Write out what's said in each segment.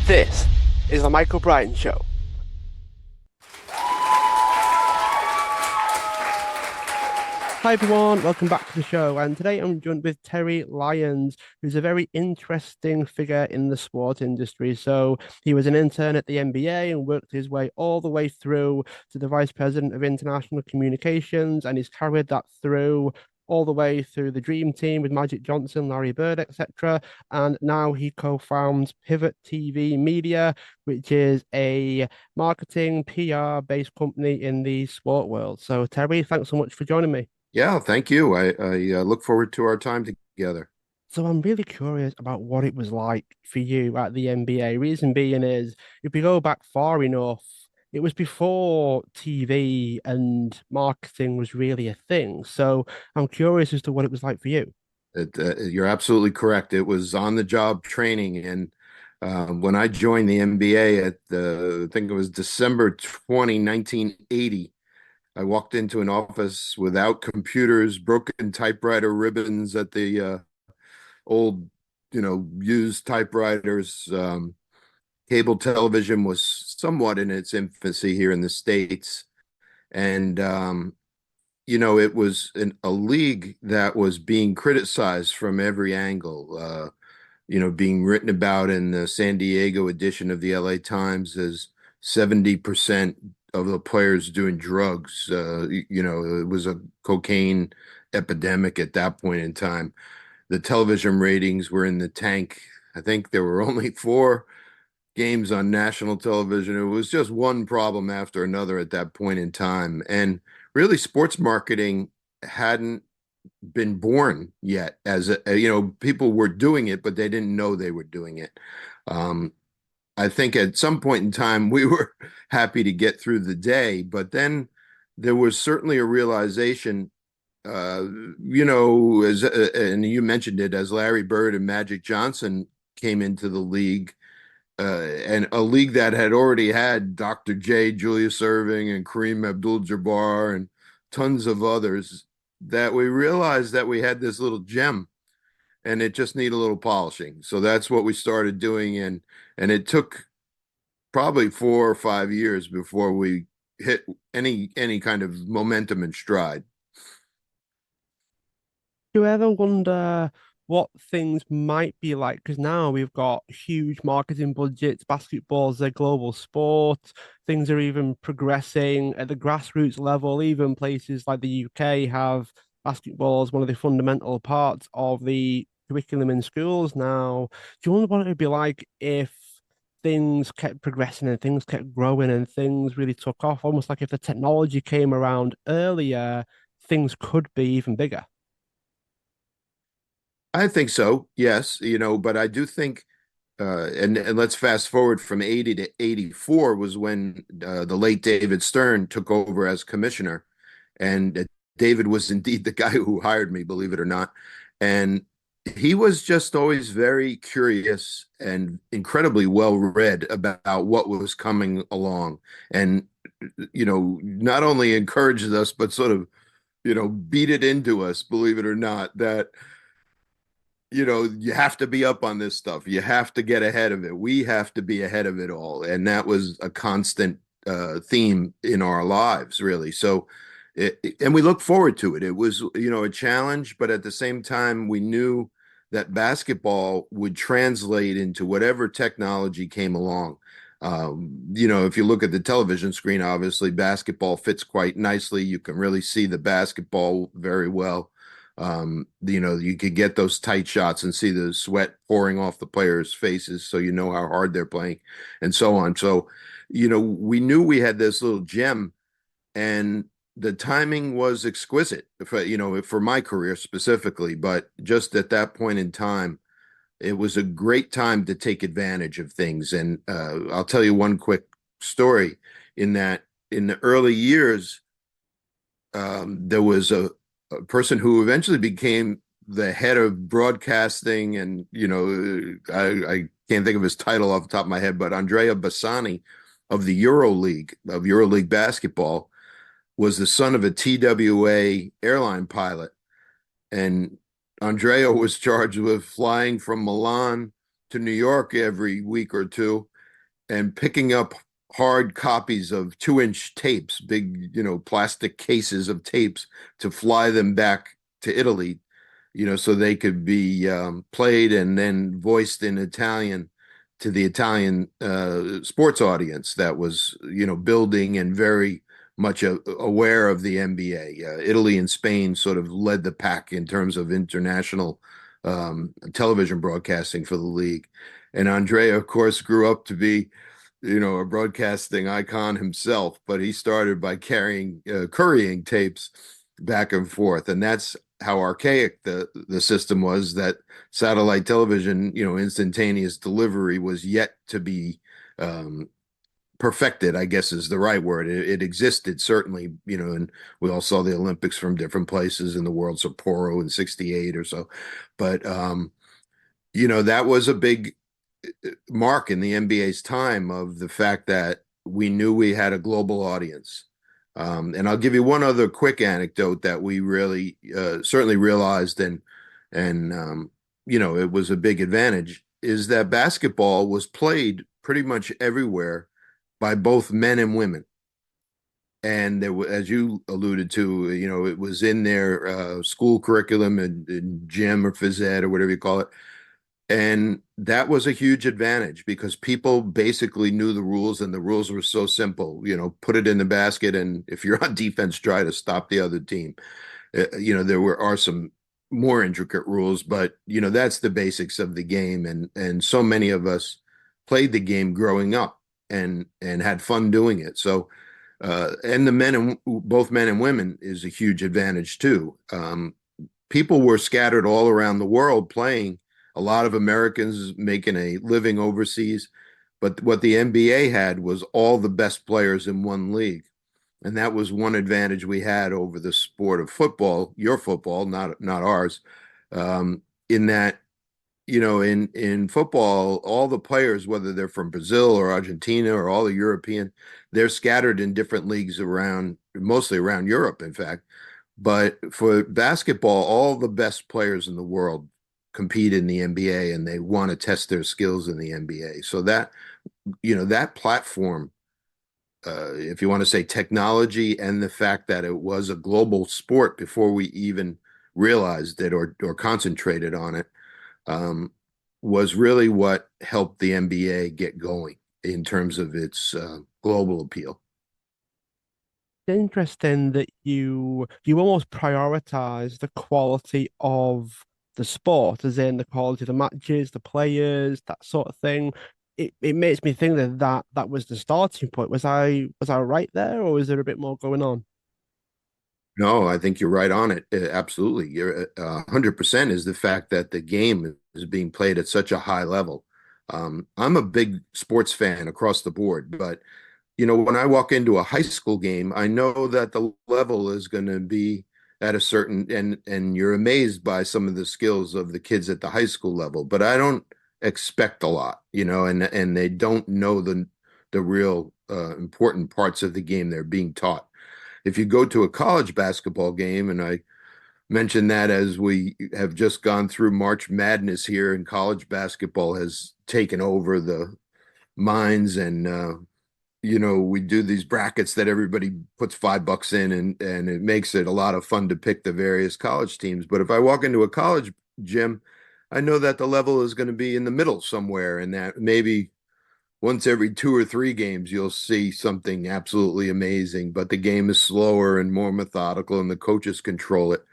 This is the Michael Brighton Show. Hi everyone, welcome back to the show. And today I'm joined with Terry Lyons, who's a very interesting figure in the sport industry. So he was an intern at the NBA and worked his way all the way through to the vice president of international communications, and he's carried that through all the way through the dream team with Magic Johnson, Larry Bird, etc. And now he co-founds Pivot TV Media, which is a marketing PR based company in the sport world. So Terry, thanks so much for joining me. Yeah, thank you. I look forward to our time together. So I'm really curious about what it was like for you at the NBA. Reason being is if we go back far enough, it was before TV and marketing was really a thing. So I'm curious as to what it was like for you. You're absolutely correct. It was on the job training, and when I joined the NBA I think it was December 1980, I walked into an office without computers, broken typewriter ribbons at the old, used typewriters. Cable television was somewhat in its infancy here in the States. And it was a league that was being criticized from every angle. Being written about in the San Diego edition of the LA Times as 70% of the players doing drugs. It was a cocaine epidemic at that point in time. The television ratings were in the tank. I think there were only four games on national television. It was just one problem after another at that point in time. And really, sports marketing hadn't been born yet. People were doing it, but they didn't know they were doing it. Um, I think at some point in time we were happy to get through the day, but then there was certainly a realization, as and you mentioned it, as Larry Bird and Magic Johnson came into the league, and a league that had already had Dr. J, Julius Erving, and Kareem Abdul-Jabbar, and tons of others, that we realized that we had this little gem, and it just needed a little polishing. So that's what we started doing, and it took probably 4 or 5 years before we hit any kind of momentum and stride. Do you ever wonder what things might be like? Because now we've got huge marketing budgets, basketball's a global sport, things are even progressing at the grassroots level. Even places like the UK have basketball as one of the fundamental parts of the curriculum in schools now. Do you wonder what it would be like if things kept progressing and things kept growing and things really took off? Almost like if the technology came around earlier, things could be even bigger. I think so, yes, but I do think, and let's fast forward from 80 to 84 was when the late David Stern took over as commissioner. And David was indeed the guy who hired me, believe it or not. And he was just always very curious and incredibly well read about what was coming along. And, not only encouraged us, but sort of, beat it into us, believe it or not, that you have to be up on this stuff. You have to get ahead of it. We have to be ahead of it all. And that was a constant theme in our lives, really. So, and we look forward to it. It was, a challenge, but at the same time, we knew that basketball would translate into whatever technology came along. If you look at the television screen, obviously basketball fits quite nicely. You can really see the basketball very well. You could get those tight shots and see the sweat pouring off the players' faces, so you know how hard they're playing, and so on. So, we knew we had this little gem, and the timing was exquisite for my career specifically. But just at that point in time, it was a great time to take advantage of things. And I'll tell you one quick story in that in the early years, there was a person who eventually became the head of broadcasting, and I can't think of his title off the top of my head, but Andrea Bassani of the EuroLeague basketball, was the son of a TWA airline pilot. And Andrea was charged with flying from Milan to New York every week or two and picking up hard copies of 2-inch tapes, big, plastic cases of tapes to fly them back to Italy, so they could be played and then voiced in Italian to the Italian sports audience that was, building and very much aware of the NBA. Italy and Spain sort of led the pack in terms of international television broadcasting for the league. And Andrea, of course, grew up to be, a broadcasting icon himself, but he started by currying tapes back and forth. And that's how archaic the system was, that satellite television, instantaneous delivery was yet to be perfected, I guess is the right word. It existed certainly, and we all saw the Olympics from different places in the world, Sapporo in '68 or so. But that was a big mark in the NBA's time of the fact that we knew we had a global audience. And I'll give you one other quick anecdote that we really certainly realized, and it was a big advantage, is that basketball was played pretty much everywhere by both men and women. And there, as you alluded to, it was in their school curriculum and gym or phys ed or whatever you call it. And that was a huge advantage because people basically knew the rules, and the rules were so simple. Put it in the basket, and if you're on defense, try to stop the other team. There are some more intricate rules, but that's the basics of the game. And so many of us played the game growing up and had fun doing it. So and both men and women is a huge advantage too. People were scattered all around the world playing. A lot of Americans making a living overseas, but what the NBA had was all the best players in one league. And that was one advantage we had over the sport of football, your football, not ours, in that, in football, all the players, whether they're from Brazil or Argentina or all the European, they're scattered in different leagues around, mostly around Europe, in fact. But for basketball, all the best players in the world compete in the NBA, and they want to test their skills in the NBA. So that platform, if you want to say technology, and the fact that it was a global sport before we even realized it or concentrated on it, was really what helped the NBA get going in terms of its global appeal. Interesting that you almost prioritize the quality of the sport, as in the quality of the matches, the players, that sort of thing. It makes me think that was the starting point. Was I right there, or is there a bit more going on? No, I think you're right on it. Absolutely. You're 100% is the fact that the game is being played at such a high level. I'm a big sports fan across the board, but when I walk into a high school game, I know that the level is going to be at a certain, and you're amazed by some of the skills of the kids at the high school level, but I don't expect a lot, and they don't know the real important parts of the game they're being taught. If you go to a college basketball game, and I mention that as we have just gone through March Madness here, and college basketball has taken over the minds, and we do these brackets that everybody puts $5 in, and it makes it a lot of fun to pick the various college teams. But if I walk into a college gym, I know that the level is going to be in the middle somewhere, and that maybe once every 2 or 3 games you'll see something absolutely amazing, but the game is slower and more methodical, and the coaches control it.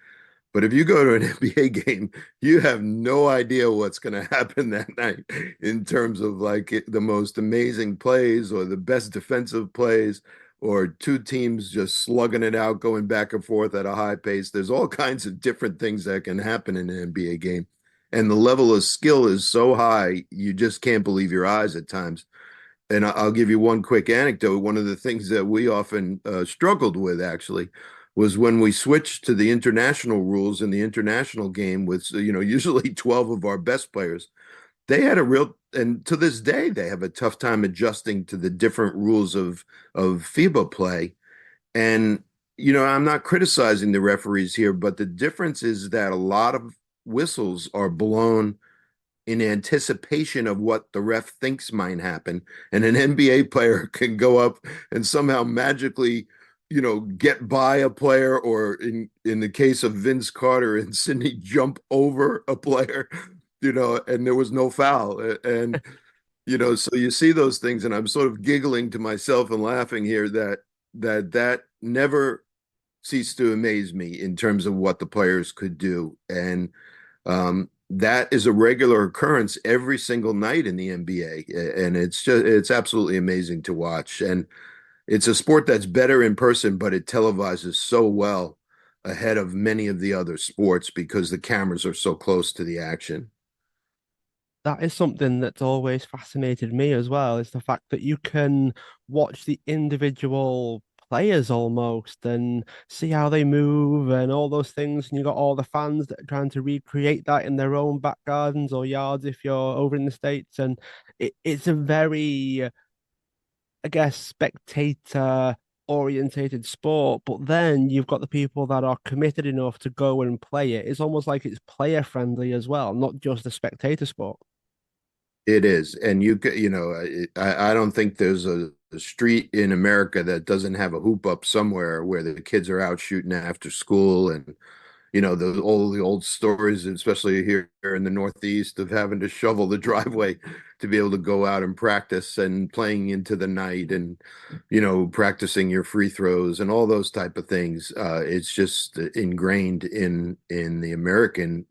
But if you go to an NBA game, you have no idea what's going to happen that night in terms of like the most amazing plays or the best defensive plays or two teams just slugging it out, going back and forth at a high pace. There's all kinds of different things that can happen in an NBA game. And the level of skill is so high, you just can't believe your eyes at times. And I'll give you one quick anecdote. One of the things that we often struggled with actually was when we switched to the international rules in the international game with, usually 12 of our best players. They had and to this day, they have a tough time adjusting to the different rules of FIBA play. And, I'm not criticizing the referees here, but the difference is that a lot of whistles are blown in anticipation of what the ref thinks might happen. And an NBA player can go up and somehow magically, get by a player, or in the case of Vince Carter and Sydney, jump over a player, and there was no foul. And, so you see those things, and I'm sort of giggling to myself and laughing here that never ceased to amaze me in terms of what the players could do. And that is a regular occurrence every single night in the NBA. And it's absolutely amazing to watch. And it's a sport that's better in person, but it televises so well ahead of many of the other sports because the cameras are so close to the action. That is something that's always fascinated me as well, is the fact that you can watch the individual players almost and see how they move and all those things. And you got all the fans that are trying to recreate that in their own back gardens or yards if you're over in the States. And it's a very, I guess, spectator orientated sport. But then you've got the people that are committed enough to go and play it. It's almost like it's player friendly as well, not just a spectator sport. It is. And I don't think there's a street in America that doesn't have a hoop up somewhere where the kids are out shooting after school. And all the old stories, especially here in the Northeast, of having to shovel the driveway to be able to go out and practice, and playing into the night, and practicing your free throws and all those type of things. It's just ingrained in the American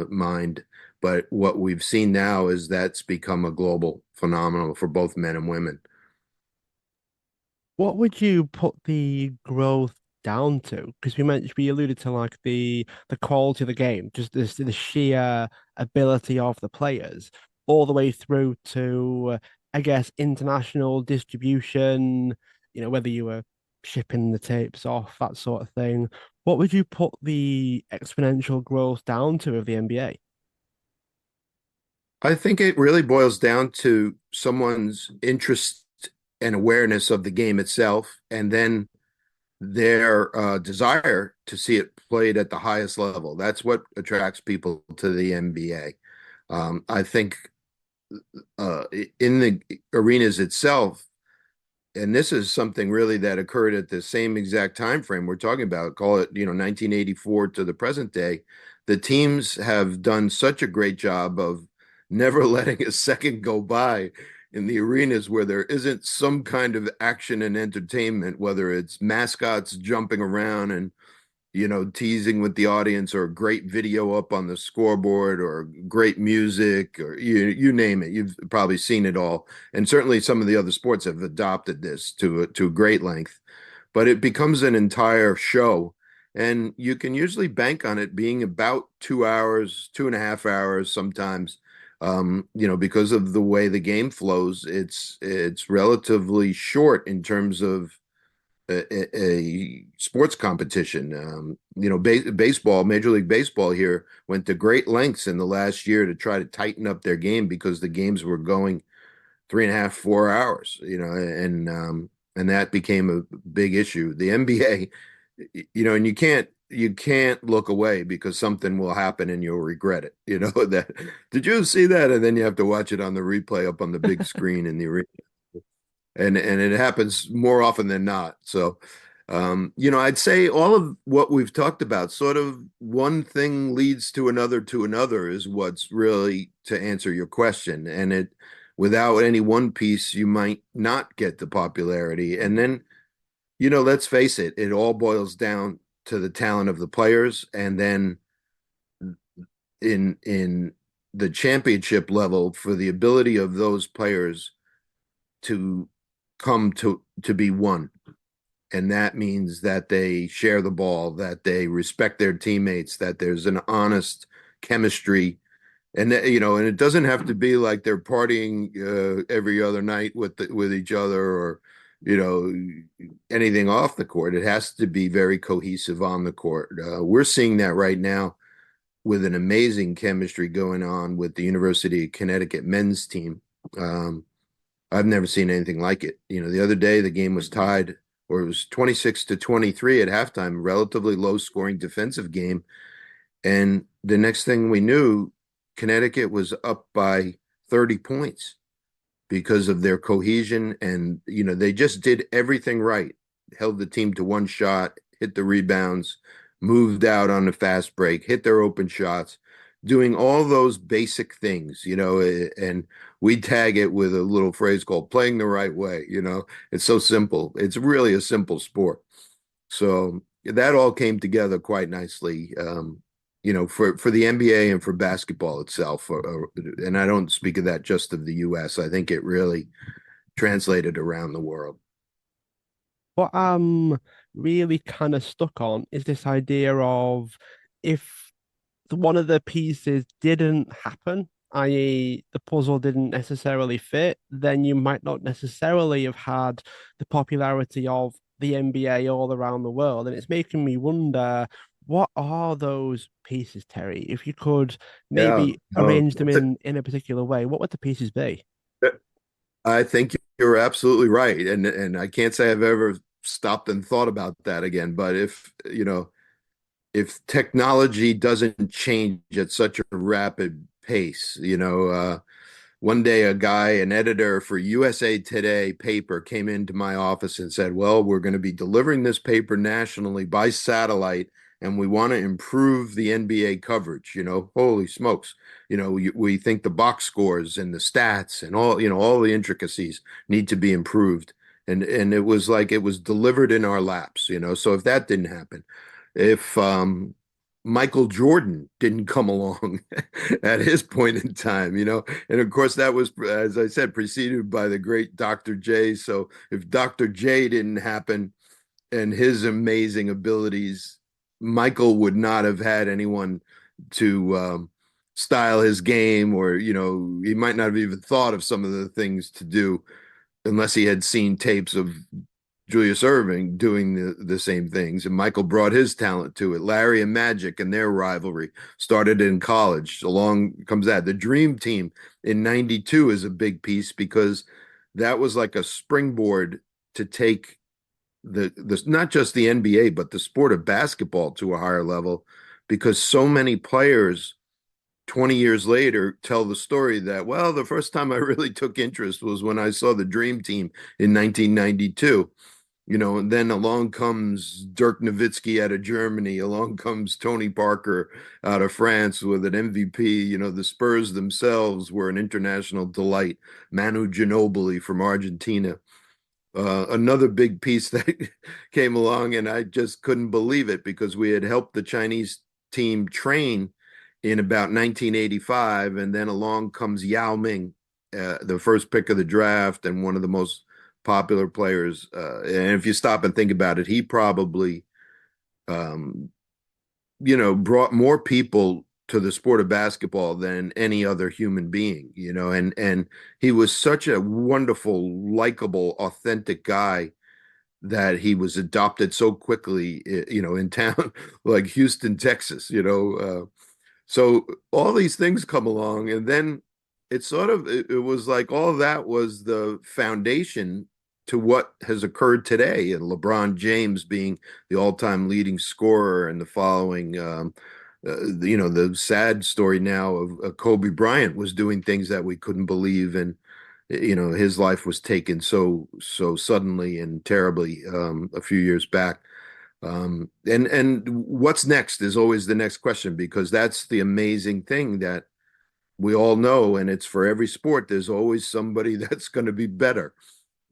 mind. But what we've seen now is that's become a global phenomenon for both men and women. What would you put the growth down to? Because we alluded to like the quality of the game, just the sheer ability of the players, all the way through to I guess international distribution, whether you were shipping the tapes off, that sort of thing. What would you put the exponential growth down to of the NBA? I think it really boils down to someone's interest and awareness of the game itself, and then their desire to see it played at the highest level. That's what attracts people to the NBA. I think uh, in the arenas itself, and this is something really that occurred at the same exact time frame we're talking about, call it 1984 to the present day. The teams have done such a great job of never letting a second go by in the arenas where there isn't some kind of action and entertainment, whether it's mascots jumping around and teasing with the audience, or great video up on the scoreboard, or great music, or you name it. You've probably seen it all. And certainly some of the other sports have adopted this to a great length. But it becomes an entire show. And you can usually bank on it being about 2 hours, 2.5 hours sometimes. Because of the way the game flows, it's relatively short in terms of a sports competition. Baseball, Major League Baseball here went to great lengths in the last year to try to tighten up their game because the games were going 3.5, 4 hours, and that became a big issue. The NBA, and you can't look away because something will happen and you'll regret it. That, did you see that? And then you have to watch it on the replay up on the big screen in the arena, and it happens more often than not. So, I'd say all of what we've talked about, sort of one thing leads to another is what's really to answer your question. And without any one piece, you might not get the popularity. And then, let's face it, it all boils down to the talent of the players. And then in the championship level, for the ability of those players to come to be one. And that means that they share the ball, that they respect their teammates, that there's an honest chemistry. And and it doesn't have to be like they're partying every other night with each other, or anything off the court. It has to be very cohesive on the court. We're seeing that right now with an amazing chemistry going on with the University of Connecticut men's team. I've never seen anything like it. The other day the game was tied, or it was 26-23 at halftime, relatively low scoring defensive game. And the next thing we knew, Connecticut was up by 30 points because of their cohesion. And, they just did everything right. Held the team to one shot, hit the rebounds, moved out on the fast break, hit their open shots, doing all those basic things, and we tag it with a little phrase called playing the right way. It's so simple. It's really a simple sport. So that all came together quite nicely, for the NBA and for basketball itself. And I don't speak of that just of the US. I think it really translated around the world. What I'm really kind of stuck on is this idea of if one of the pieces didn't happen, i.e., the puzzle didn't necessarily fit, then you might not necessarily have had the popularity of the NBA all around the world. And it's making me wonder, what are those pieces, Terry? If you could Yeah. maybe arrange them in a particular way, what would the pieces be? I think you're absolutely right. And I can't say I've ever stopped and thought about that again. But if technology doesn't change at such a rapid pace, one day a guy, an editor for USA Today paper, came into my office and said, well, we're going to be delivering this paper nationally by satellite, and we want to improve the NBA coverage. Holy smokes. We think the box scores and the stats and all the intricacies need to be improved. And it was like it was delivered in our laps. So if that didn't happen, if Michael Jordan didn't come along at his point in time. And of course, that was, as I said, preceded by the great Dr. J. So if Dr. J didn't happen and his amazing abilities, Michael would not have had anyone to style his game, or, he might not have even thought of some of the things to do unless he had seen tapes of Julius Erving doing the same things. And Michael brought his talent to it. Larry and Magic and their rivalry started in college. Along comes that. The Dream Team in 92 is a big piece because that was like a springboard to take the not just the NBA, but the sport of basketball to a higher level, because so many players 20 years later tell the story that, well, the first time I really took interest was when I saw the Dream Team in 1992. And then along comes Dirk Nowitzki out of Germany. Along comes Tony Parker out of France with an MVP. The Spurs themselves were an international delight. Manu Ginobili from Argentina. Another big piece that came along, and I just couldn't believe it because we had helped the Chinese team train in about 1985, and then along comes Yao Ming, the first pick of the draft and one of the most popular players. And if you stop and think about it, he probably, um, brought more people to the sport of basketball than any other human being, and he was such a wonderful, likable, authentic guy that he was adopted so quickly, in town like Houston, Texas. So all these things come along, and then it was like all of that was the foundation to what has occurred today, and LeBron James being the all-time leading scorer, and the following, the sad story now of Kobe Bryant was doing things that we couldn't believe, and his life was taken so suddenly and terribly a few years back. And what's next is always the next question, because that's the amazing thing that we all know, and it's for every sport. There's always somebody that's going to be better.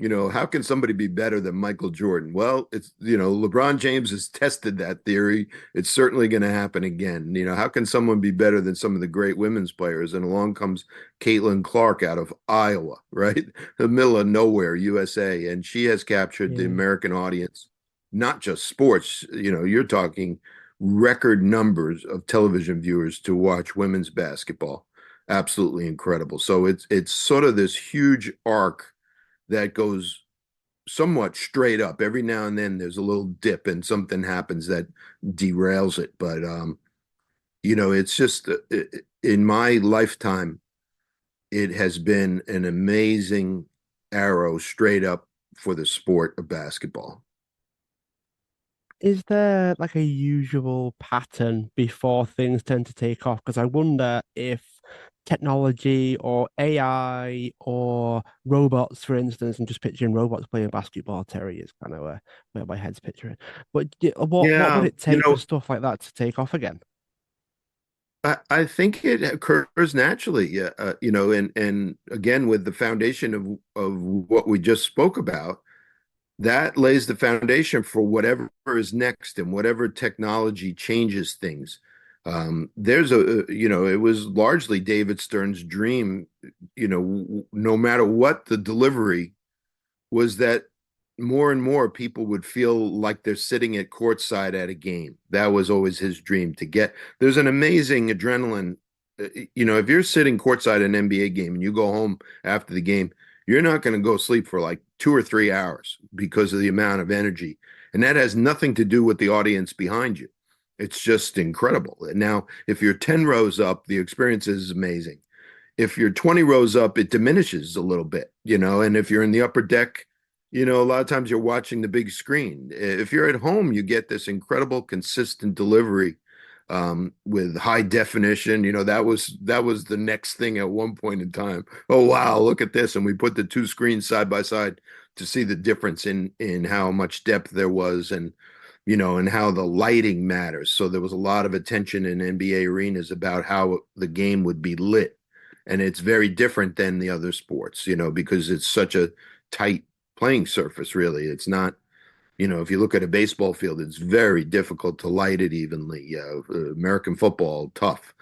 How can somebody be better than Michael Jordan? Well, LeBron James has tested that theory. It's certainly going to happen again. How can someone be better than some of the great women's players? And along comes Caitlin Clark out of Iowa, right? The middle of nowhere, USA. And she has captured the Yeah. American audience, not just sports. You're talking record numbers of television viewers to watch women's basketball. Absolutely incredible. So it's sort of this huge arc that goes somewhat straight up. Every now and then there's a little dip and something happens that derails it. But it's just in my lifetime, it has been an amazing arrow straight up for the sport of basketball. is there like a usual pattern before things tend to take off? Because I wonder if technology or AI or robots, for instance, I'm just picturing robots playing basketball, Terry is kind of where my head's picturing. But what would Yeah, it take for stuff like that to take off again? I think it occurs naturally. Yeah, and again with the foundation of what we just spoke about, that lays the foundation for whatever is next and whatever technology changes things. There's it was largely David Stern's dream, no matter what the delivery was, that more and more people would feel like they're sitting at courtside at a game. That was always his dream to get. There's an amazing adrenaline. If you're sitting courtside at an NBA game and you go home after the game, you're not going to go sleep for like 2 or 3 hours because of the amount of energy. And that has nothing to do with the audience behind you. It's just incredible. And now, if you're 10 rows up, the experience is amazing. If you're 20 rows up, it diminishes a little bit, and if you're in the upper deck, a lot of times you're watching the big screen. If you're at home, you get this incredible, consistent delivery with high definition. That was the next thing at one point in time. Oh wow, look at this! And we put the two screens side by side to see the difference in how much depth there was, and how the lighting matters. So there was a lot of attention in NBA arenas about how the game would be lit, and it's very different than the other sports, because it's such a tight playing surface, really. It's not, if you look at a baseball field, it's very difficult to light it evenly. American football, tough.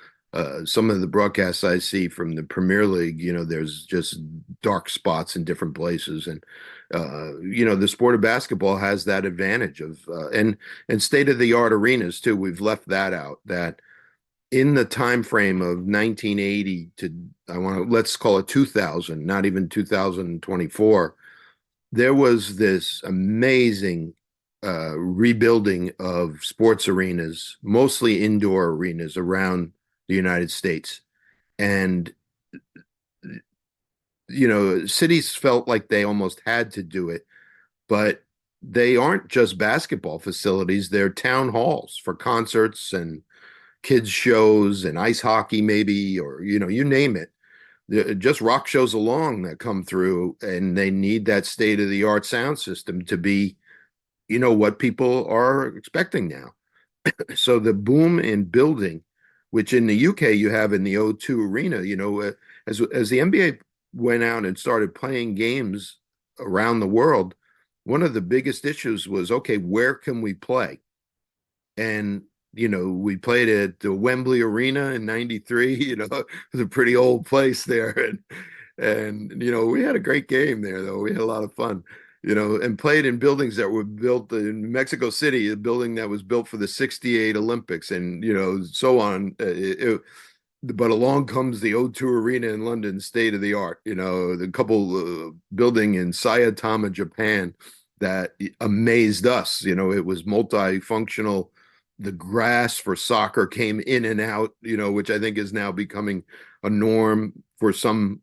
Some of the broadcasts I see from the Premier League, there's just dark spots in different places, and the sport of basketball has that advantage of and state of the art arenas too. We've left that out. That in the time frame of 1980 to let's call it 2000, not even 2024, there was this amazing rebuilding of sports arenas, mostly indoor arenas around the United States. And, cities felt like they almost had to do it, but they aren't just basketball facilities, they're town halls for concerts and kids shows and ice hockey, maybe, or, you name it. Just rock shows along that come through, and they need that state of the art sound system to be, what people are expecting now. So the boom in building, which in the UK you have in the O2 Arena, as the NBA went out and started playing games around the world, one of the biggest issues was, okay, where can we play? And we played at the Wembley Arena in '93. It was a pretty old place there, and we had a great game there, though. We had a lot of fun, and played in buildings that were built in Mexico City, a building that was built for the '68 Olympics, and so on. But along comes the O2 Arena in London, state of the art. The couple building in Saitama, Japan, that amazed us. It was multifunctional. The grass for soccer came in and out, which I think is now becoming a norm for some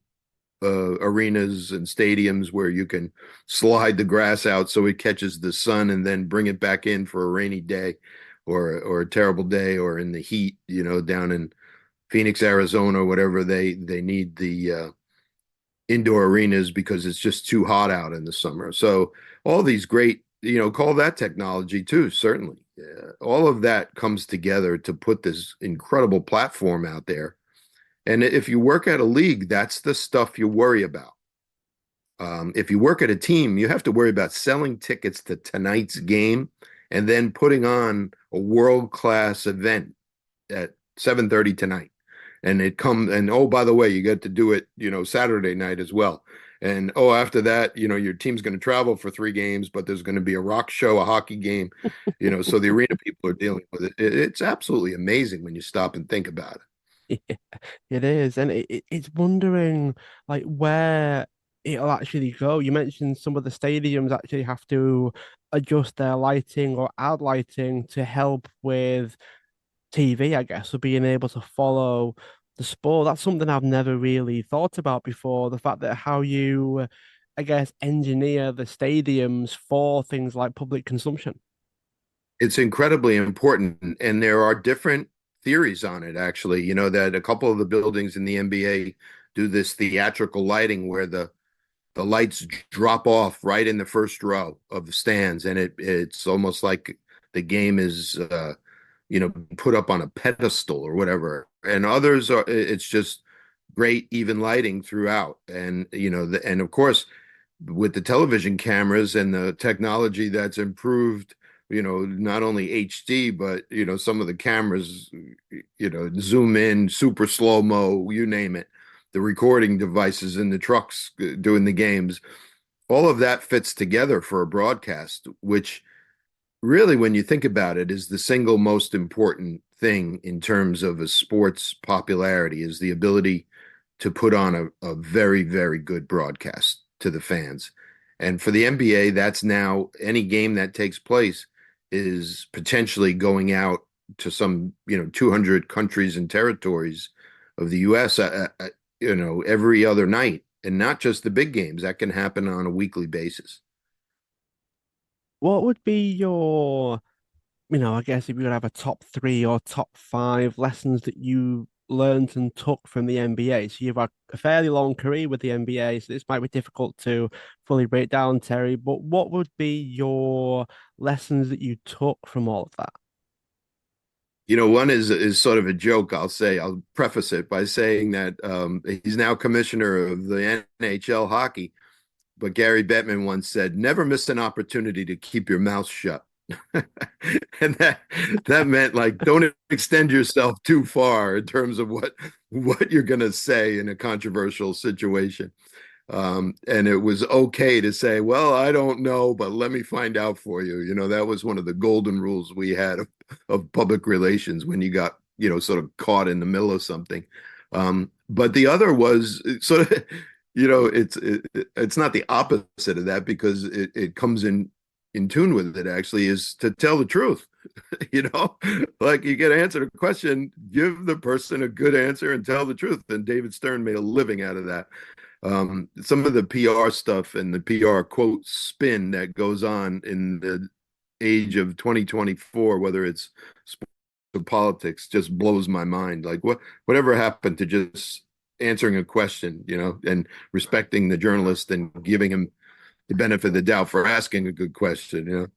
arenas and stadiums, where you can slide the grass out so it catches the sun and then bring it back in for a rainy day or a terrible day, or in the heat, down in Phoenix, Arizona, whatever. They need the indoor arenas because it's just too hot out in the summer. So all these great, call that technology too, certainly. All of that comes together to put this incredible platform out there. And if you work at a league, that's the stuff you worry about. If you work at a team, you have to worry about selling tickets to tonight's game and then putting on a world-class event at 7:30 tonight. And oh, by the way, you get to do it, Saturday night as well. And oh, after that, your team's going to travel for 3 games, but there's going to be a rock show, a hockey game, so the arena people are dealing with it. It's absolutely amazing when you stop and think about it. Yeah, it is, and it's wondering like where it'll actually go. You mentioned some of the stadiums actually have to adjust their lighting or add lighting to help with TV, I guess, or being able to follow the sport. That's something I've never really thought about before. The fact that how you, I guess, engineer the stadiums for things like public consumption. It's incredibly important, and there are different theories on it, actually. You know, that a couple of the buildings in the NBA do this theatrical lighting where the lights drop off right in the first row of the stands, and it's almost like the game is put up on a pedestal or whatever. And others are it's just great even lighting throughout. And and of course with the television cameras and the technology that's improved, not only HD, but some of the cameras, zoom in, super slow-mo, you name it, the recording devices in the trucks doing the games, all of that fits together for a broadcast, which really, when you think about it, is the single most important thing in terms of a sport's popularity, is the ability to put on a very, very good broadcast to the fans. And for the NBA, that's now any game that takes place is potentially going out to some, 200 countries and territories of the US, every other night, and not just the big games. That can happen on a weekly basis. What would be your, I guess if you could have a top three or top five lessons that you learned and took from the NBA. So you've had a fairly long career with the NBA, so this might be difficult to fully break down, Terry, but what would be your lessons that you took from all of that? One is sort of a joke. I'll say, I'll preface it by saying that he's now commissioner of the NHL hockey, but Gary Bettman once said, "Never miss an opportunity to keep your mouth shut." And that meant like don't extend yourself too far in terms of what you're going to say in a controversial situation. And it was okay to say, well, I don't know, but let me find out for you. That was one of the golden rules we had of public relations when you got, sort of caught in the middle of something. But the other was sort of, it's not the opposite of that because it comes in tune with it actually, is to tell the truth. you know, like you get answered a question, give the person a good answer and tell the truth. And David Stern made a living out of that. Some of the PR stuff and the PR quote spin that goes on in the age of 2024, whether it's sports or politics, just blows my mind. Like whatever happened to just answering a question, and respecting the journalist and giving him the benefit of the doubt for asking a good question.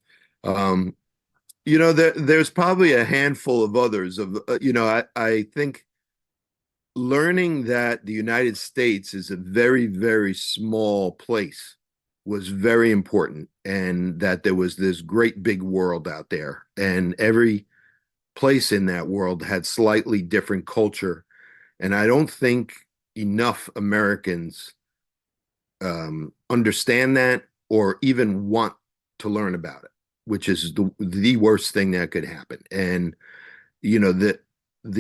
There's probably a handful of others I think learning that the United States is a very, very small place was very important, and that there was this great big world out there, and every place in that world had slightly different culture. And I don't think enough Americans understand that or even want to learn about it, which is the worst thing that could happen. And the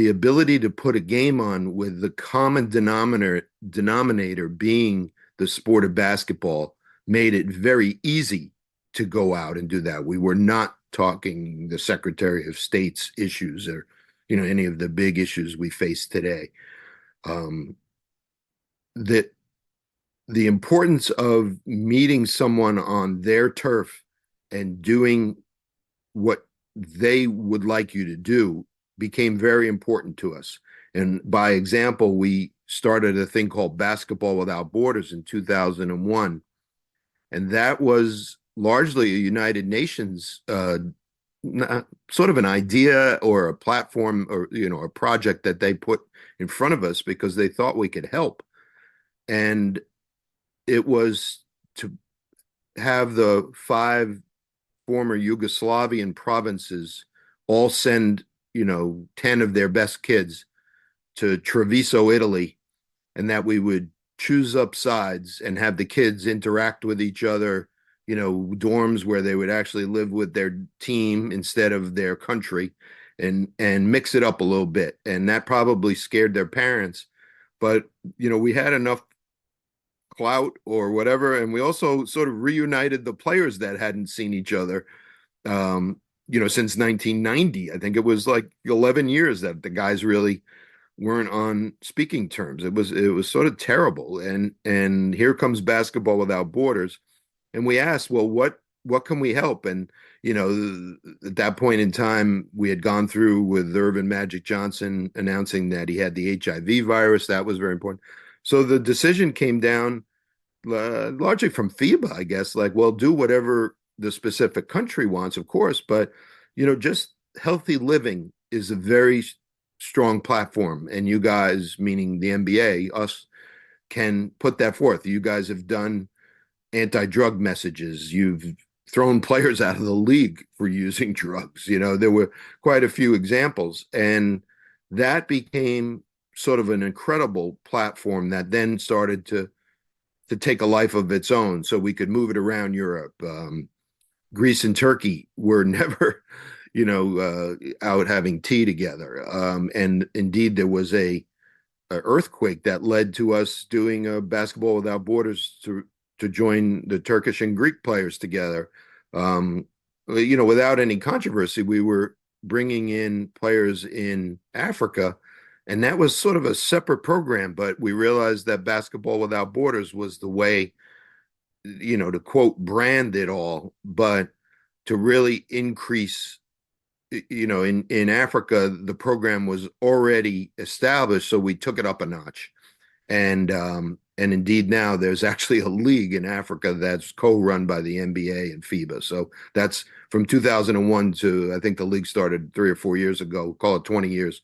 ability to put a game on with the common denominator being the sport of basketball made it very easy to go out and do that. We were not talking the Secretary of State's issues or any of the big issues we face today. That the importance of meeting someone on their turf and doing what they would like you to do became very important to us. And by example, we started a thing called Basketball Without Borders in 2001. And that was largely a United Nations sort of an idea or a platform or, a project that they put in front of us because they thought we could help. And it was to have the 5 former Yugoslavian provinces all send, 10 of their best kids to Treviso, Italy, and that we would choose up sides and have the kids interact with each other, dorms where they would actually live with their team instead of their country, and mix it up a little bit. And that probably scared their parents. But, we had enough clout or whatever, and we also sort of reunited the players that hadn't seen each other since 1990. I think it was like 11 years that the guys really weren't on speaking terms. It was sort of terrible. And here comes Basketball Without Borders, and we asked, well, what can we help? And, at that point in time, we had gone through with Irvin Magic Johnson announcing that he had the HIV virus. That was very important. So the decision came down largely from FIBA, I guess, like, well, do whatever the specific country wants, of course, but, just healthy living is a very strong platform. And you guys, meaning the NBA, us, can put that forth. You guys have done anti-drug messages. You've thrown players out of the league for using drugs. There were quite a few examples. And that became sort of an incredible platform that then started to take a life of its own so we could move it around Europe. Greece and Turkey were never, out having tea together. And indeed, there was a earthquake that led to us doing a Basketball Without Borders to join the Turkish and Greek players together. Without any controversy, we were bringing in players in Africa, and that was sort of a separate program, but we realized that Basketball Without Borders was the way, to quote, brand it all, but to really increase, in Africa, the program was already established, so we took it up a notch. And indeed now there's actually a league in Africa that's co-run by the NBA and FIBA. So that's from 2001 to, I think the league started 3 or 4 years ago, call it 20 years.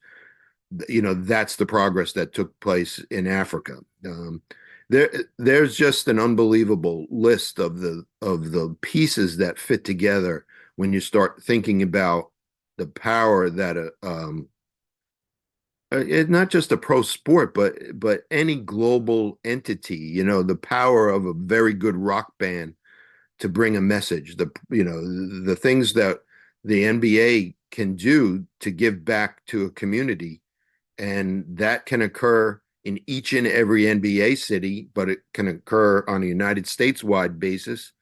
That's the progress that took place in Africa. There's just an unbelievable list of the pieces that fit together when you start thinking about the power that it's not just a pro sport, but any global entity, the power of a very good rock band to bring a message, the things that the NBA can do to give back to a community. And that can occur in each and every NBA city, but it can occur on a United States wide basis.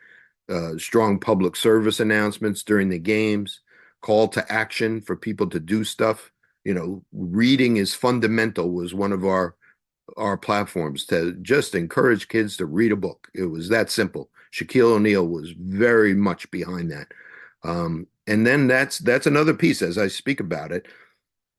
Strong public service announcements during the games, call to action for people to do stuff. Reading is fundamental was one of our platforms, to just encourage kids to read a book. It was that simple. Shaquille O'Neal was very much behind that. And then that's another piece as I speak about it.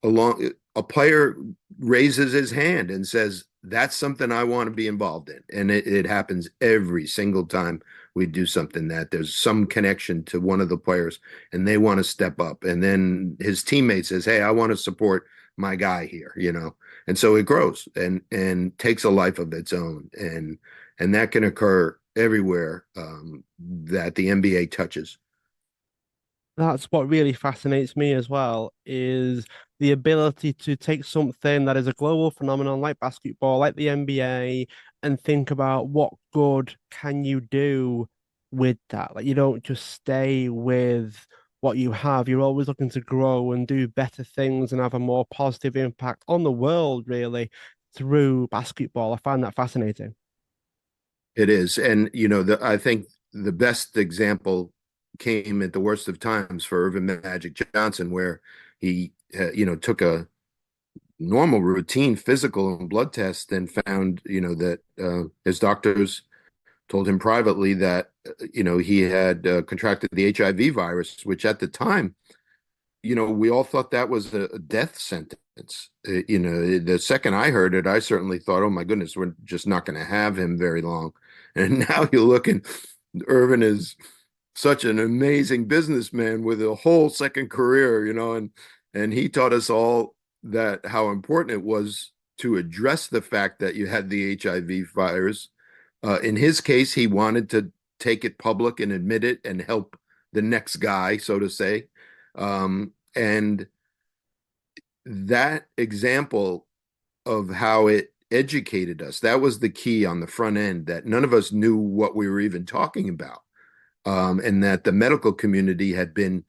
A player raises his hand and says, that's something I want to be involved in. And it happens every single time we do something, that there's some connection to one of the players and they want to step up. And then his teammate says, hey, I want to support my guy here, And so it grows and takes a life of its own. And that can occur everywhere that the NBA touches. That's what really fascinates me as well, is the ability to take something that is a global phenomenon like basketball, like the NBA, and think about what good can you do with that. Like, you don't just stay with what you have. You're always looking to grow and do better things and have a more positive impact on the world, really, through basketball. I find that fascinating. It is. And, I think the best example came at the worst of times for Irvin Magic Johnson, where he, took a normal routine physical and blood test and found, that his doctors told him privately that, he had contracted the HIV virus, which at the time, we all thought that was a death sentence. The second I heard it, I certainly thought, oh my goodness, we're just not going to have him very long. And now you're looking, Irvin is such an amazing businessman with a whole second career, and he taught us all that how important it was to address the fact that you had the HIV virus. In his case, he wanted to take it public and admit it and help the next guy, so to say. And that example of how it educated us, that was the key on the front end, that none of us knew what we were even talking about. And that the medical community had been,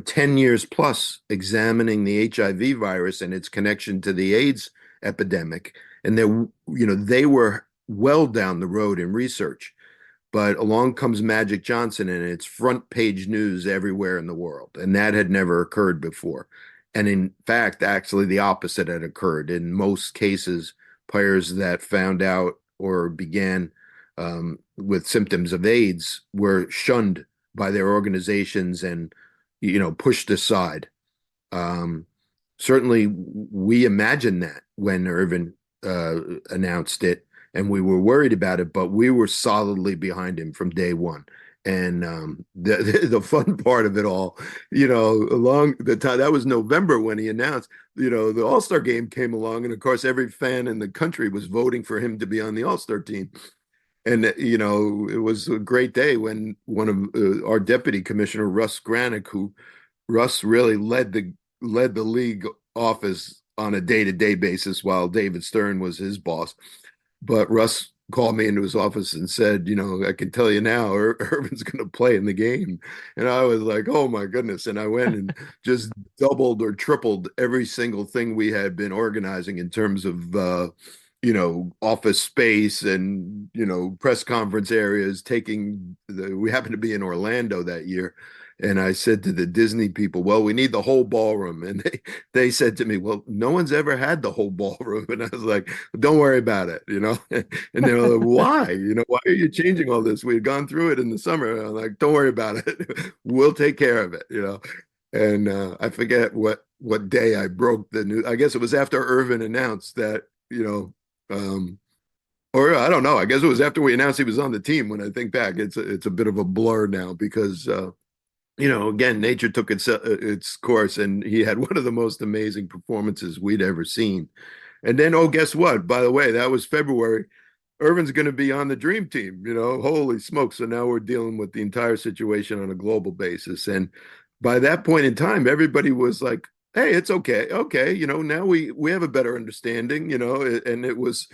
10 years plus examining the HIV virus and its connection to the AIDS epidemic. And they were well down the road in research. But along comes Magic Johnson and it's front page news everywhere in the world. And that had never occurred before. And in fact, actually the opposite had occurred. In most cases, players that found out or began with symptoms of AIDS were shunned by their organizations and, pushed aside. Um, Certainly, we imagined that when Irvin announced it, and we were worried about it, but we were solidly behind him from day one. And the fun part of it all, along the time that was November when he announced, the All-Star game came along, and of course, every fan in the country was voting for him to be on the All-Star team. And it was a great day when one of our deputy commissioner, Russ Granick, who Russ really led the league office on a day-to-day basis while David Stern was his boss. But Russ called me into his office and said, I can tell you now, Irvin's going to play in the game. And I was like, oh my goodness. And I went and just doubled or tripled every single thing we had been organizing in terms of, office space and, press conference areas. We happened to be in Orlando that year. And I said to the Disney people, well, we need the whole ballroom. And they said to me, well, no one's ever had the whole ballroom. And I was like, don't worry about it, And they were like, why? Why are you changing all this? We had gone through it in the summer. And I'm like, don't worry about it. We'll take care of it, And I forget what day I broke the news. I guess it was after Irvin announced that, or I don't know. I guess it was after we announced he was on the team. When I think back, it's a bit of a blur now because again, nature took its course, and he had one of the most amazing performances we'd ever seen. And then, oh, guess what? By the way, that was February. Irvin's going to be on the dream team. Holy smokes! So now we're dealing with the entire situation on a global basis. And by that point in time, everybody was like, "Hey, it's okay, okay." Now we have a better understanding. And it was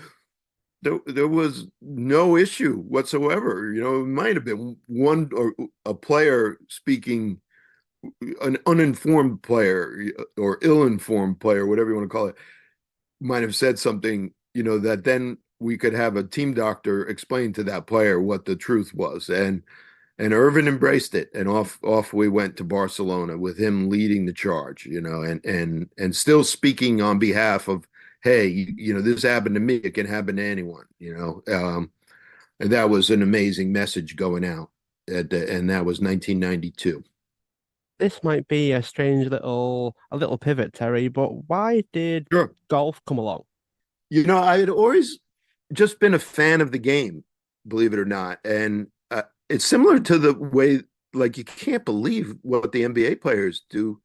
there was no issue whatsoever. It might have been one or a player speaking, an uninformed player or ill-informed player, whatever you want to call it, might have said something, that then we could have a team doctor explain to that player what the truth was. And Irvin embraced it, and off we went to Barcelona with him leading the charge, and still speaking on behalf of, hey, this happened to me, it can happen to anyone, and that was an amazing message going out, and that was 1992. This might be a strange little pivot, Terry, but why did Sure. golf come along? I had always just been a fan of the game, believe it or not, and it's similar to the way, like, you can't believe what the NBA players do.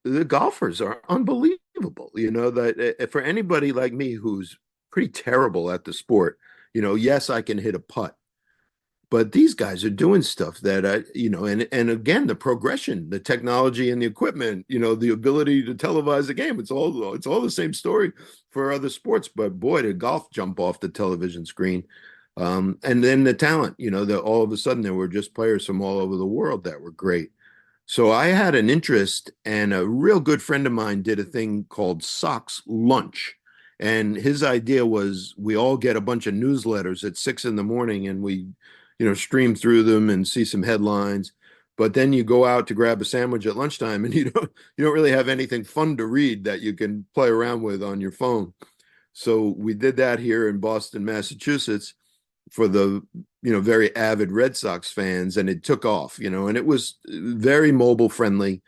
The golfers are unbelievable. That for anybody like me who's pretty terrible at the sport, yes, I can hit a putt, but these guys are doing stuff that and again, the progression, the technology and the equipment, the ability to televise the game, it's all the same story for other sports, but boy, did golf jump off the television screen. And then the talent, that all of a sudden there were just players from all over the world that were great. So I had an interest, and a real good friend of mine did a thing called Sox Lunch. And his idea was we all get a bunch of newsletters at 6 in the morning, and we, stream through them and see some headlines. But then you go out to grab a sandwich at lunchtime, and you don't really have anything fun to read that you can play around with on your phone. So we did that here in Boston, Massachusetts, for the very avid Red Sox fans, and it took off, and it was very mobile friendly,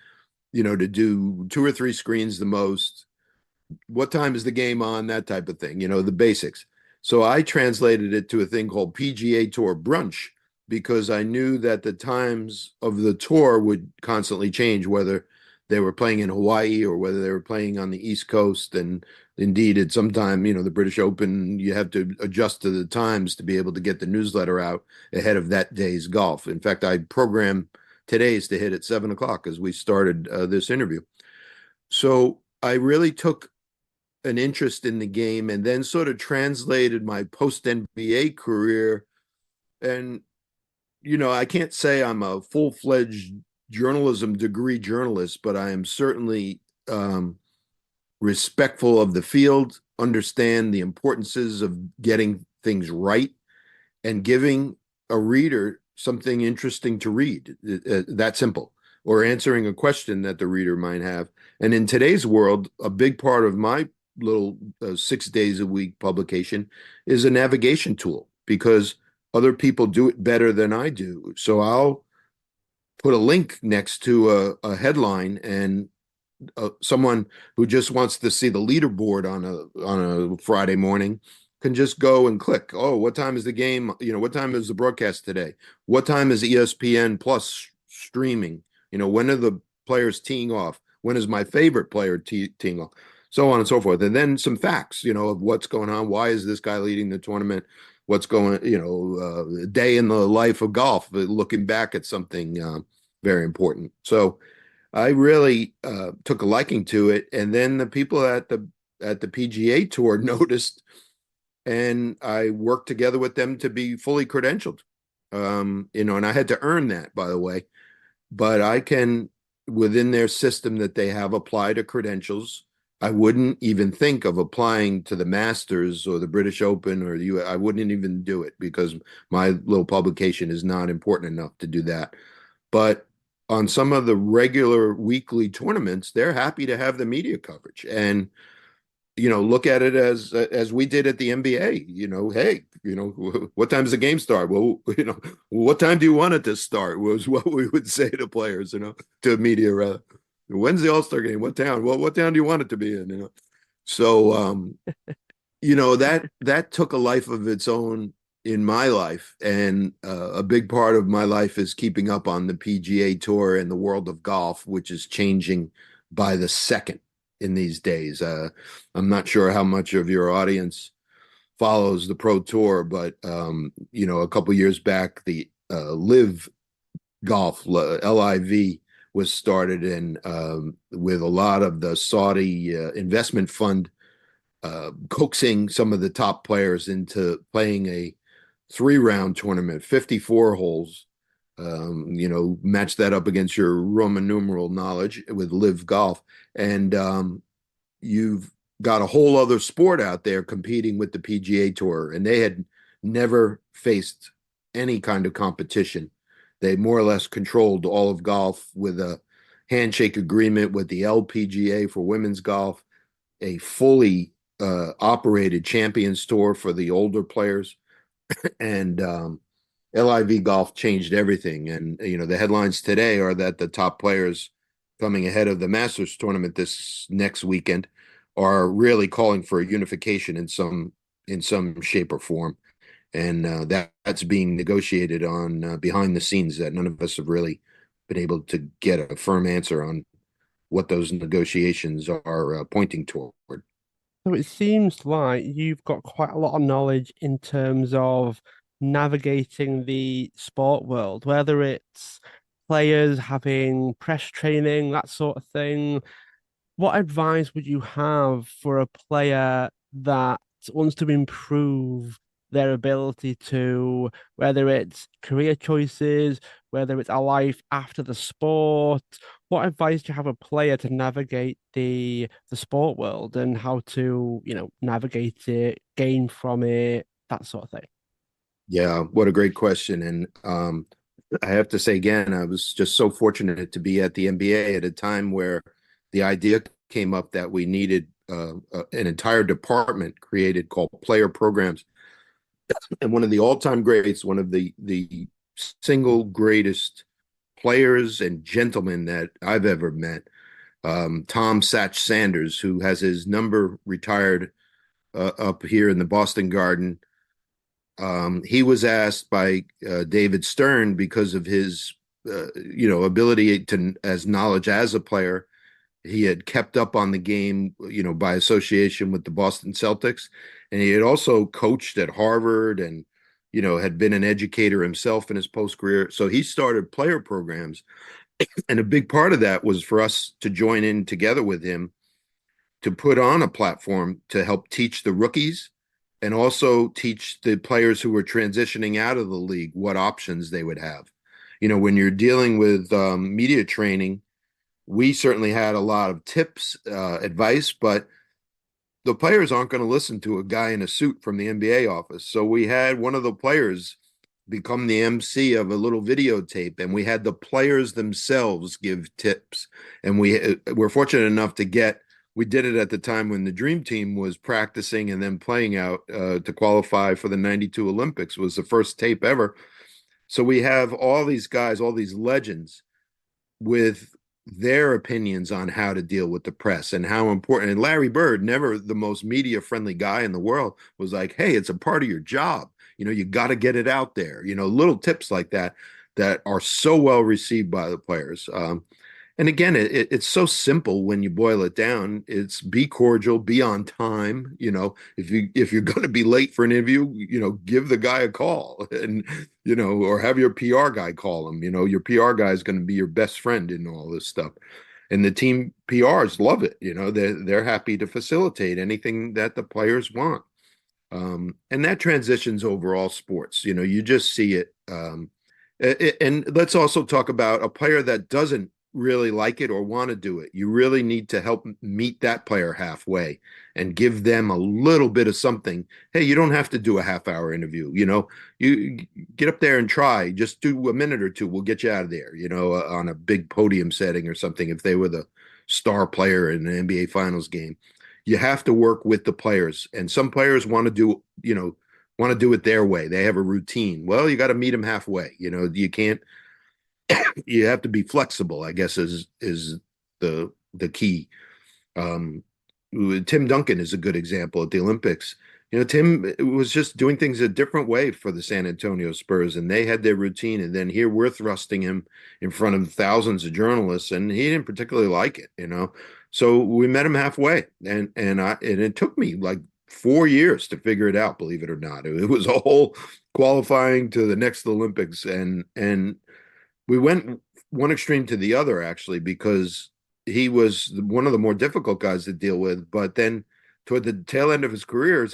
to do 2 or 3 screens the most. What time is the game on? That type of thing, the basics. So I translated it to a thing called PGA Tour Brunch, because I knew that the times of the tour would constantly change, whether they were playing in Hawaii or whether they were playing on the East Coast. And indeed, at some time, the British Open, you have to adjust to the times to be able to get the newsletter out ahead of that day's golf. In fact, I programmed today's to hit at 7 o'clock as we started this interview. So I really took an interest in the game, and then sort of translated my post NBA career. And, I can't say I'm a full-fledged journalism degree journalist, but I am certainly respectful of the field, understand the importances of getting things right, and giving a reader something interesting to read. That simple. Or answering a question that the reader might have. And in today's world, a big part of my little 6 days a week publication is a navigation tool, because other people do it better than I do. So I'll put a link next to a headline, and someone who just wants to see the leaderboard on a Friday morning can just go and click. Oh, what time is the game? What time is the broadcast today? What time is ESPN Plus streaming? When are the players teeing off? When is my favorite player teeing off? So on and so forth. And then some facts, of what's going on. Why is this guy leading the tournament? What's going, a day in the life of golf, looking back at something very important. So I really took a liking to it, and then the people at the PGA Tour noticed, and I worked together with them to be fully credentialed. And I had to earn that, by the way, but I can, within their system that they have, apply to credentials. I wouldn't even think of applying to the Masters or the British Open or the US. I wouldn't even do it because my little publication is not important enough to do that. But on some of the regular weekly tournaments, they're happy to have the media coverage and, look at it as we did at the NBA. Hey, what time does the game start? Well, what time do you want it to start? Was what we would say to players, to media rather. When's the All-Star game? What town? Well, what town do you want it to be in? So that took a life of its own in my life, and a big part of my life is keeping up on the PGA Tour and the world of golf, which is changing by the second in these days. I'm not sure how much of your audience follows the Pro Tour, but a couple years back, the Live Golf LIV was started, and with a lot of the Saudi investment fund coaxing some of the top players into playing a 3-round tournament, 54 holes. Match that up against your Roman numeral knowledge with Live Golf, and you've got a whole other sport out there competing with the PGA Tour, and they had never faced any kind of competition. They more or less controlled all of golf with a handshake agreement with the LPGA for women's golf, a fully operated Champions Tour for the older players, and LIV Golf changed everything. And the headlines today are that the top players coming ahead of the Masters tournament this next weekend are really calling for a unification in some shape or form, and that's being negotiated on behind the scenes. That none of us have really been able to get a firm answer on what those negotiations are pointing toward. So it seems like you've got quite a lot of knowledge in terms of navigating the sport world, whether it's players having press training, that sort of thing. What advice would you have for a player that wants to improve their ability to, whether it's career choices, whether it's a life after the sport? What advice do you have a player to navigate the sport world and how to, navigate it, gain from it, that sort of thing? Yeah, what a great question. And I have to say again, I was just so fortunate to be at the NBA at a time where the idea came up that we needed an entire department created called player programs. And one of the all-time greats, one of the single greatest players and gentlemen that I've ever met, Tom Satch Sanders, who has his number retired up here in the Boston Garden. He was asked by David Stern, because of his ability to as knowledge as a player. He had kept up on the game, by association with the Boston Celtics, and he had also coached at Harvard and, had been an educator himself in his post career. So he started player programs, and a big part of that was for us to join in together with him to put on a platform to help teach the rookies and also teach the players who were transitioning out of the league what options they would have. When you're dealing with media training, we certainly had a lot of tips, advice, but the players aren't going to listen to a guy in a suit from the NBA office. So we had one of the players become the MC of a little videotape, and we had the players themselves give tips. And we're fortunate enough to get we did it at the time when the Dream Team was practicing and then playing out to qualify for the 92 Olympics was the first tape ever. So we have all these guys, all these legends with their opinions on how to deal with the press and how important. And Larry Bird, never the most media friendly guy in the world, was like, hey, it's a part of your job. You got to get it out there. Little tips like that that are so well received by the players. And again, it's so simple when you boil it down. It's be cordial, be on time. If you're going to be late for an interview, give the guy a call, and or have your PR guy call him. Your PR guy is going to be your best friend in all this stuff. And the team PRs love it. They're happy to facilitate anything that the players want. And that transitions over all sports. You just see it. And let's also talk about a player that doesn't really like it or want to do it. You really need to help meet that player halfway and give them a little bit of something. Hey, you don't have to do a half-hour interview. You get up there and try. Just do a minute or two. We'll get you out of there, on a big podium setting or something if they were the star player in an NBA Finals game. You have to work with the players. And some players want to do it their way. They have a routine. Well, you got to meet them halfway. You can't. You have to be flexible, I guess, is the key. Tim Duncan is a good example at the Olympics. Tim was just doing things a different way for the San Antonio Spurs, and they had their routine. And then here we're thrusting him in front of thousands of journalists, and he didn't particularly like it. So we met him halfway, and it took me like 4 years to figure it out. Believe it or not, it was a whole qualifying to the next Olympics, and we went one extreme to the other, actually, because he was one of the more difficult guys to deal with. But then toward the tail end of his career,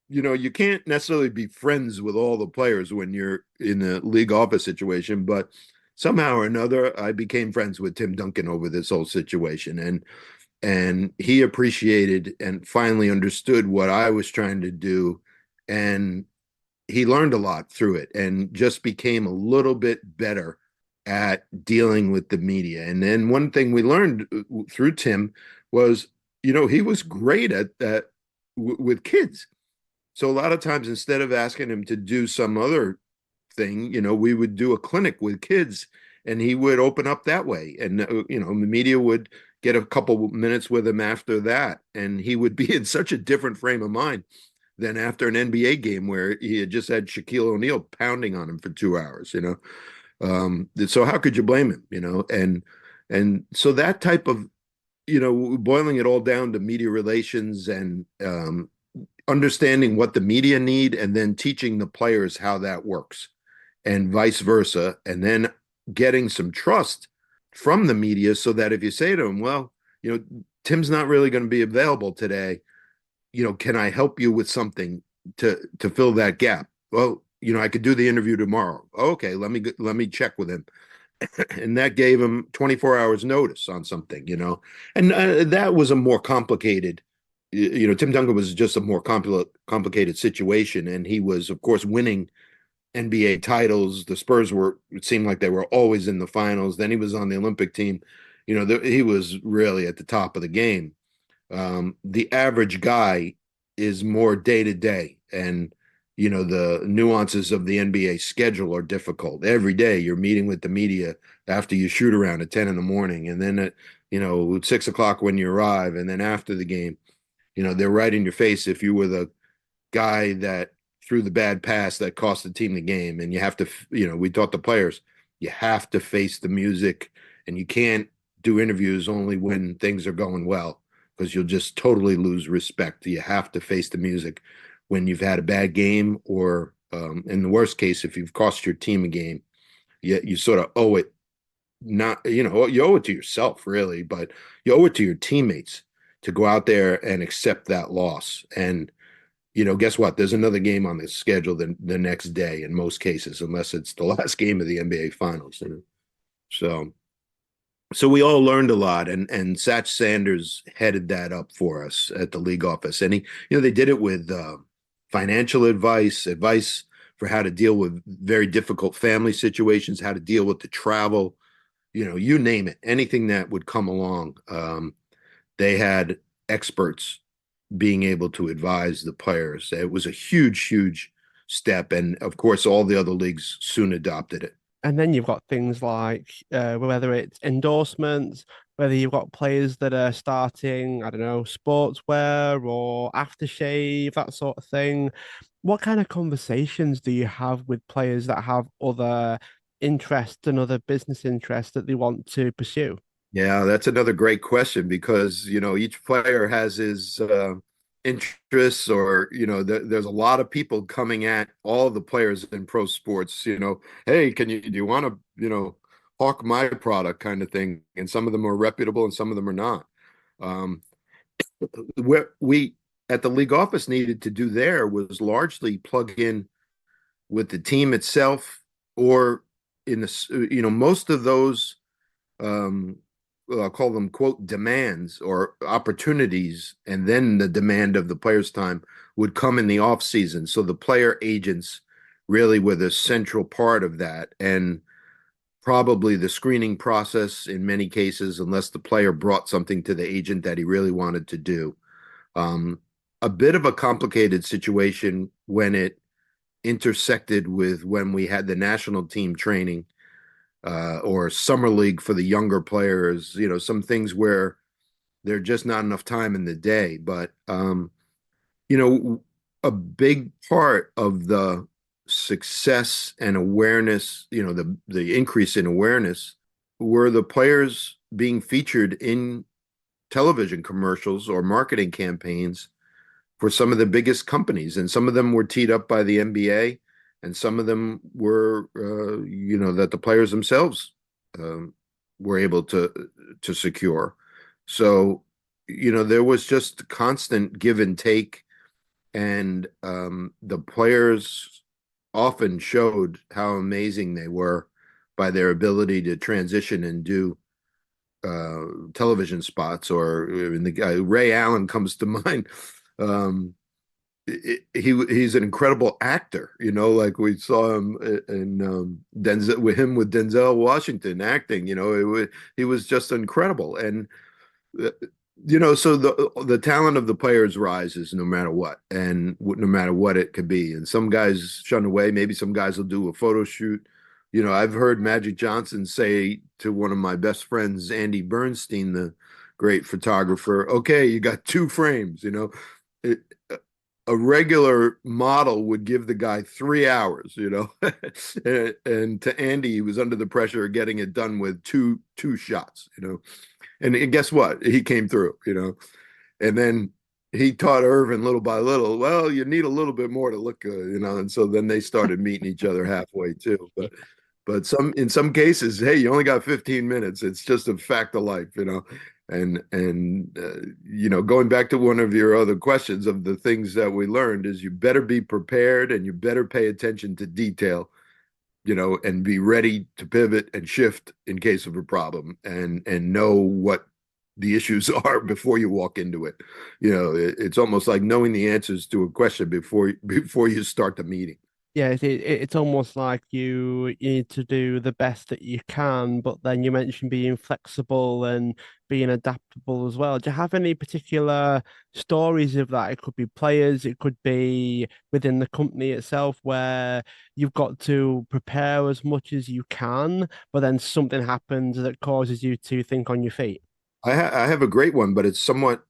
you can't necessarily be friends with all the players when you're in a league office situation. But somehow or another, I became friends with Tim Duncan over this whole situation. And he appreciated and finally understood what I was trying to do. And he learned a lot through it and just became a little bit better at dealing with the media. And then one thing we learned through Tim was, he was great at that with kids. So a lot of times, instead of asking him to do some other thing, we would do a clinic with kids and he would open up that way. And, the media would get a couple minutes with him after that. And he would be in such a different frame of mind than after an NBA game where he had just had Shaquille O'Neal pounding on him for 2 hours. So how could you blame him? And so that type of, boiling it all down to media relations and understanding what the media need and then teaching the players how that works and vice versa. And then getting some trust from the media so that if you say to them, well, Tim's not really going to be available today. Can I help you with something to fill that gap? Well, I could do the interview tomorrow. Okay, let me check with him. And that gave him 24 hours notice on something, and that was a more complicated, Tim Duncan was just a more complicated situation. And he was, of course, winning NBA titles. The Spurs it seemed like they were always in the finals. Then he was on the Olympic team. He was really at the top of the game. The average guy is more day to day, and the nuances of the NBA schedule are difficult. Every day you're meeting with the media after you shoot around at 10 in the morning, and then at 6 o'clock when you arrive, and then after the game, they're right in your face if you were the guy that threw the bad pass that cost the team the game. And you have to, we taught the players, you have to face the music, and you can't do interviews only when things are going well, because you'll just totally lose respect. You have to face the music when you've had a bad game, or in the worst case, if you've cost your team a game. You sort of owe it, not, you owe it to yourself, really, but you owe it to your teammates to go out there and accept that loss. And, guess what? There's another game on the schedule the next day in most cases, unless it's the last game of the NBA Finals. So we all learned a lot, and Satch Sanders headed that up for us at the league office. And he, they did it with financial advice for how to deal with very difficult family situations, how to deal with the travel, you name it, anything that would come along. they had experts being able to advise the players. It was a huge, huge step. And of course, all the other leagues soon adopted it. And then you've got things like whether it's endorsements, whether you've got players that are starting, I don't know, sportswear or aftershave, that sort of thing. What kind of conversations do you have with players that have other interests and other business interests that they want to pursue? Yeah, that's another great question because, each player has his interests or, there's a lot of people coming at all the players in pro sports, hey, do you want to, hawk my product kind of thing? And some of them are reputable and some of them are not. Um, what we at the league office needed to do there was largely plug in with the team itself or in the, most of those well, I'll call them quote demands or opportunities, and then the demand of the player's time would come in the off season. So the player agents really were the central part of that, and probably the screening process in many cases, unless the player brought something to the agent that he really wanted to do. Um, a bit of a complicated situation when it intersected with when we had the national team training or summer league for the younger players, some things where there's just not enough time in the day. But, you know, a big part of the success and awareness, the increase in awareness were the players being featured in television commercials or marketing campaigns for some of the biggest companies, and some of them were teed up by the NBA, and some of them were, that the players themselves um, were able to secure. So, there was just constant give and take, and the players often showed how amazing they were by their ability to transition and do television spots. Or in the guy Ray Allen comes to mind. Um, he's an incredible actor, like we saw him in Denzel with Denzel Washington acting, he was just incredible. And uh, so the talent of the players rises no matter what, and no matter what it could be. And some guys shun away, maybe some guys will do a photo shoot. I've heard Magic Johnson say to one of my best friends, Andy Bernstein, the great photographer, okay, you got 2 frames. It, a regular model would give the guy 3 hours, and to Andy, he was under the pressure of getting it done with two shots, and guess what? He came through, and then he taught Irvin little by little. Well, you need a little bit more to look good, and so then they started meeting each other halfway too. But in some cases, hey, you only got 15 minutes. It's just a fact of life, and going back to one of your other questions of the things that we learned is you better be prepared and you better pay attention to detail, and be ready to pivot and shift in case of a problem, and know what the issues are before you walk into it. It's almost like knowing the answers to a question before you start the meeting. Yeah, it's almost like you need to do the best that you can, but then you mentioned being flexible and being adaptable as well. Do you have any particular stories of that? It could be players, it could be within the company itself, where you've got to prepare as much as you can, but then something happens that causes you to think on your feet. I have a great one, but it's somewhat,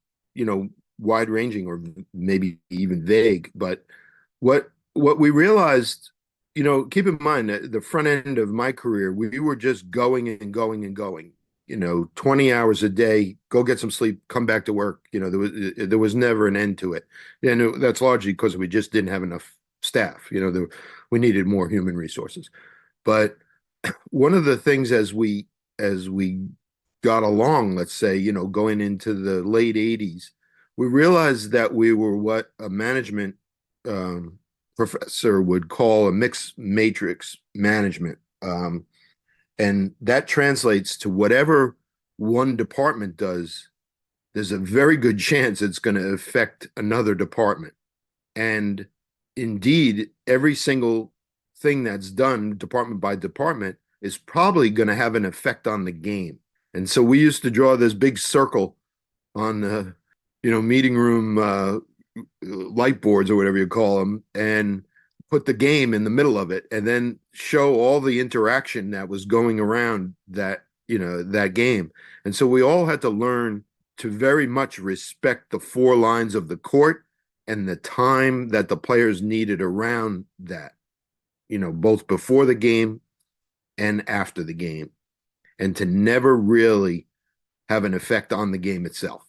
wide ranging or maybe even vague. But what we realized, keep in mind that the front end of my career, we were just going and going and going. 20 hours a day, go get some sleep, come back to work. There was never an end to it, and that's largely because we just didn't have enough staff. We needed more human resources. But one of the things as we got along, let's say, going into the late 80s, we realized that we were what a management um, professor would call a mixed matrix management. And that translates to whatever one department does, there's a very good chance it's going to affect another department. And indeed, every single thing that's done department by department is probably going to have an effect on the game. And so we used to draw this big circle on the, meeting room light boards or whatever you call them, and put the game in the middle of it, and then show all the interaction that was going around that game. And so we all had to learn to very much respect the four lines of the court and the time that the players needed around that, both before the game and after the game, and to never really have an effect on the game itself.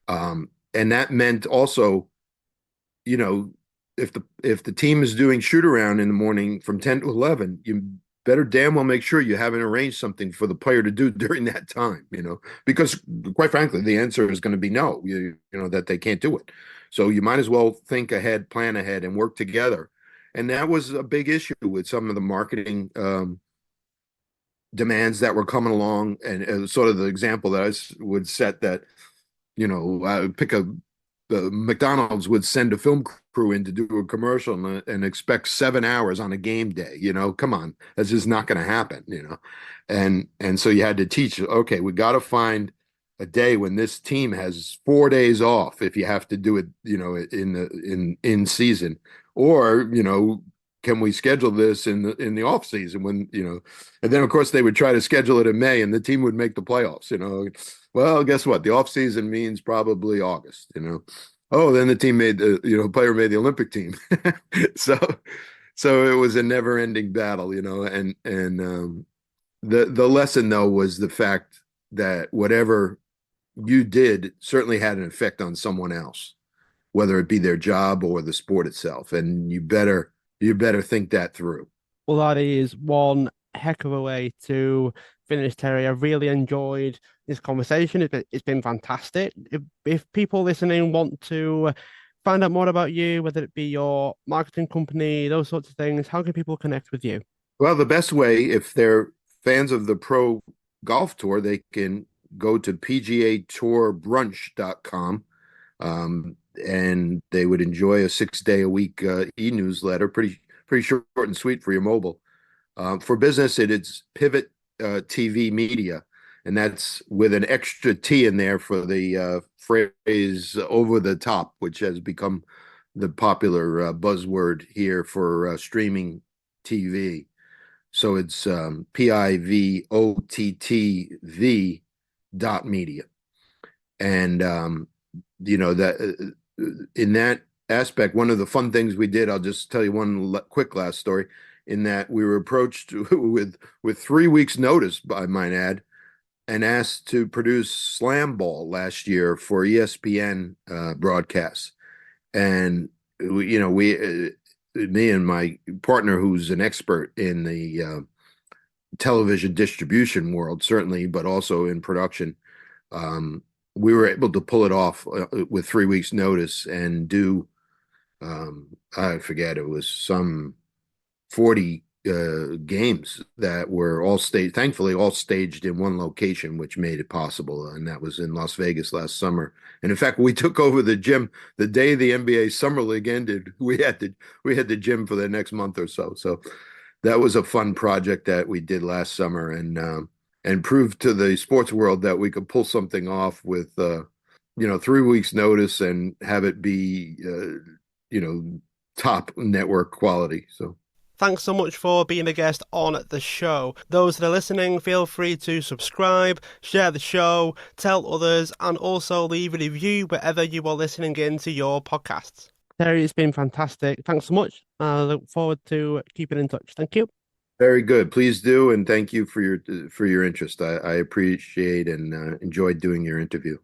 And that meant also, you know, if the team is doing shoot around in the morning from 10 to 11, you better damn well make sure you haven't arranged something for the player to do during that time, because quite frankly, the answer is going to be no, that they can't do it. So you might as well think ahead, plan ahead, and work together. And that was a big issue with some of the marketing demands that were coming along. And sort of the example that I would set that, I would pick the McDonald's would send a film crew in to do a commercial and expect 7 hours on a game day. Come on, that's just not going to happen. And so you had to teach. Okay, we got to find a day when this team has 4 days off if you have to do it. In season, or can we schedule this in the off season when. And then of course they would try to schedule it in May, and the team would make the playoffs. Well, guess what? The off season means probably August. Oh, then the team made player made the Olympic team. so it was a never ending battle. And the lesson though was the fact that whatever you did certainly had an effect on someone else, whether it be their job or the sport itself. And you better think that through. Well, that is one heck of a way to finish, Terry. I've really enjoyed this conversation. It's been fantastic. If people listening want to find out more about you, whether it be your marketing company, those sorts of things, how can people connect with you? Well, the best way, if they're fans of the Pro Golf Tour, they can go to pgatourbrunch.com, and they would enjoy a 6 day a week e-newsletter, pretty short and sweet for your mobile. For business, it's Pivot TV Media, and that's with an extra T in there for the phrase "over the top," which has become the popular buzzword here for streaming TV. So it's PIVOTTV and that in that aspect, one of the fun things we did, I'll just tell you one quick last story, in that we were approached with 3 weeks notice, I might add, and asked to produce Slam Ball last year for ESPN broadcasts. And me and my partner, who's an expert in the television distribution world, certainly, but also in production, we were able to pull it off with 3 weeks notice and do, I forget, it was some 40 games that were thankfully all staged in one location, which made it possible. And that was in Las Vegas last summer. And in fact, we took over the gym the day the NBA Summer League ended. We had the gym for the next month or so. So that was a fun project that we did last summer, and proved to the sports world that we could pull something off with 3 weeks notice and have it be top network quality. So Thanks so much for being a guest on the show. Those that are listening, feel free to subscribe, share the show, tell others, and also leave a review wherever you are listening into your podcasts. Terry, it's been fantastic. Thanks so much. I look forward to keeping in touch. Thank you. very good. Please do, and thank you for your interest. I appreciate and enjoyed doing your interview.